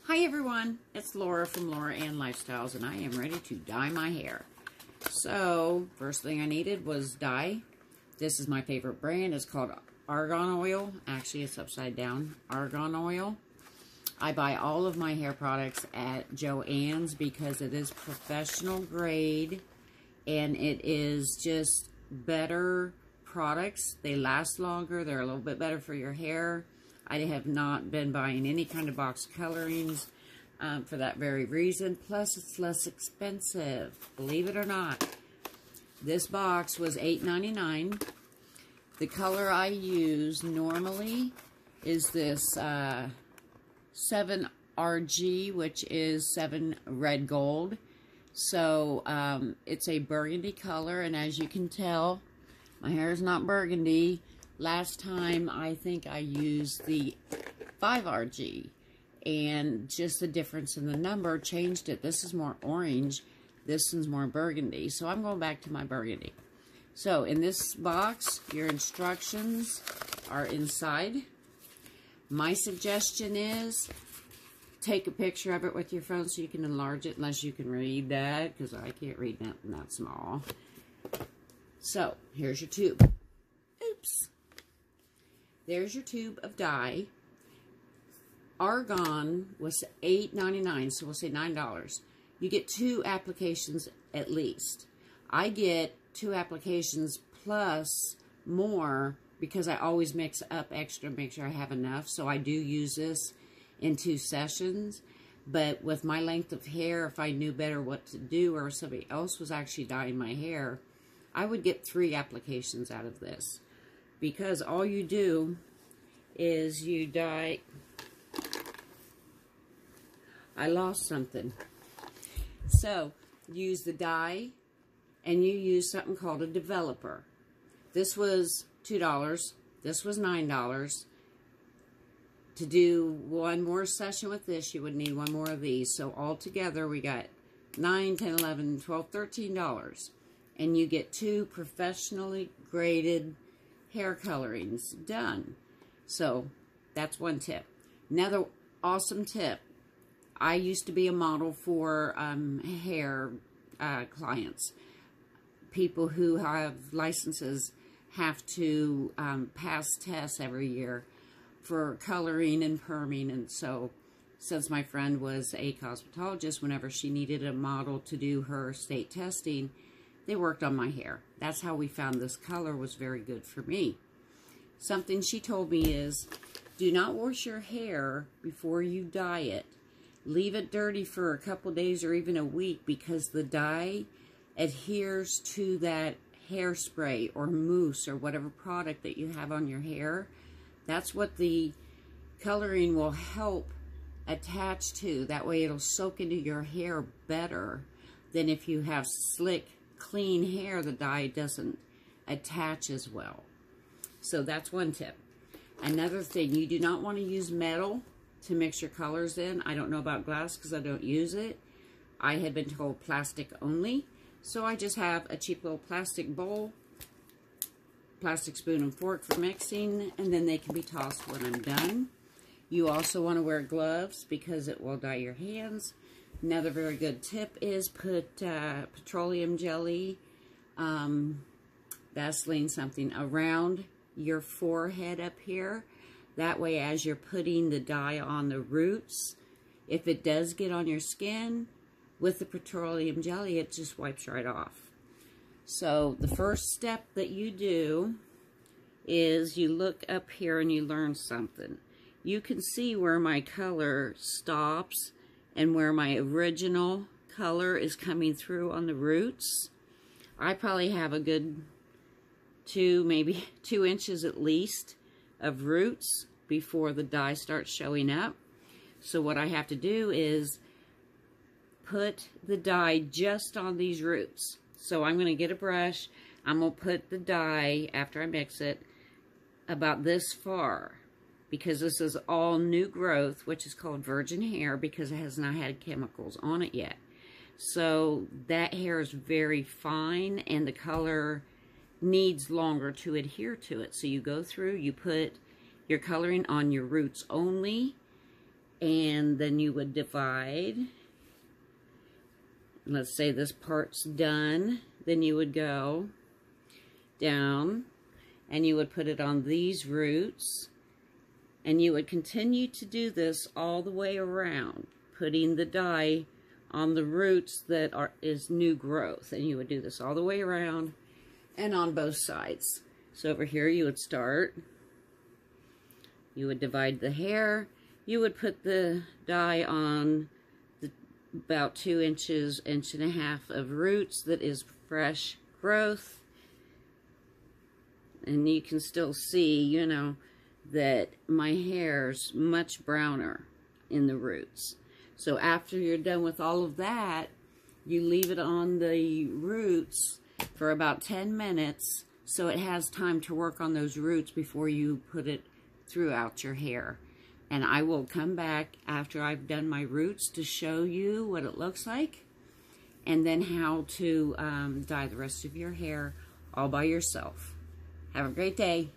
Hi everyone, it's Laura from Laura Ann Lifestyles, and I am ready to dye my hair. So, first thing I needed was dye. This is my favorite brand. It's called Argan Oil. Actually, it's upside down. Argan Oil. I buy all of my hair products at Joann's because it is professional grade, and it is just better products. They last longer. They're a little bit better for your hair. I have not been buying any kind of box colorings for that very reason. Plus, it's less expensive, believe it or not. This box was $8.99. The color I use normally is this 7RG, which is 7 red gold. So, it's a burgundy color, and as you can tell, my hair is not burgundy. Last time, I think I used the 5RG, and just the difference in the number changed it. This is more orange. This one's more burgundy. So I'm going back to my burgundy. So in this box, your instructions are inside. My suggestion is take a picture of it with your phone so you can enlarge it, unless you can read that, because I can't read nothing that small. So here's your tube. Oops. There's your tube of dye. Argan was $8.99, so we'll say $9. You get 2 applications at least. I get 2 applications plus more because I always mix up extra to make sure I have enough. So I do use this in 2 sessions. But with my length of hair, if I knew better what to do, or if somebody else was actually dyeing my hair, I would get 3 applications out of this. Because all you do is you dye. I lost something. So, use the dye, and you use something called a developer. This was $2. This was $9. To do one more session with this, you would need 1 more of these. So, altogether, we got $9, $10, $11, $12, $13. And you get 2 professionally graded hair colorings done. So that's one tip. Another awesome tip. I used to be a model for hair clients. People who have licenses have to pass tests every year for coloring and perming. And so since my friend was a cosmetologist, whenever she needed a model to do her state testing, they worked on my hair. That's how we found this color was very good for me. Something she told me is, do not wash your hair before you dye it. Leave it dirty for a couple days or even a week, because the dye adheres to that hairspray or mousse or whatever product that you have on your hair. That's what the coloring will help attach to. That way it'll soak into your hair better than if you have slick, clean hair. The dye doesn't attach as well. So that's one tip. Another thing, you do not want to use metal to mix your colors in. I don't know about glass because I don't use it. I had been told plastic only. So I just have a cheap little plastic bowl, plastic spoon and fork for mixing, and then they can be tossed when I'm done. You also want to wear gloves because it will dye your hands. Another very good tip is put petroleum jelly, Vaseline, something around your forehead up here. That way, as you're putting the dye on the roots, if it does get on your skin, with the petroleum jelly, it just wipes right off. So the first step that you do is you look up here and you learn something. You can see where my color stops and where my original color is coming through on the roots. I probably have a good maybe 2 inches at least of roots before the dye starts showing up. So what I have to do is put the dye just on these roots. So I'm going to get a brush. I'm going to put the dye, after I mix it, about this far, because this is all new growth, which is called virgin hair because it has not had chemicals on it yet. So that hair is very fine, and the color needs longer to adhere to it. So you go through, you put your coloring on your roots only, And then you would divide. Let's say this part's done. Then you would go down and you would put it on these roots. And you would continue to do this all the way around, putting the dye on the roots that is new growth. And you would do this all the way around and on both sides. So over here you would start. You would divide the hair. You would put the dye on about 2 inches, 1.5 inches of roots that is fresh growth. And you can still see, you know, that my hair's much browner in the roots. So after you're done with all of that, you leave it on the roots for about 10 minutes so it has time to work on those roots before you put it throughout your hair. And I will come back after I've done my roots to show you what it looks like and then how to dye the rest of your hair all by yourself. Have a great day.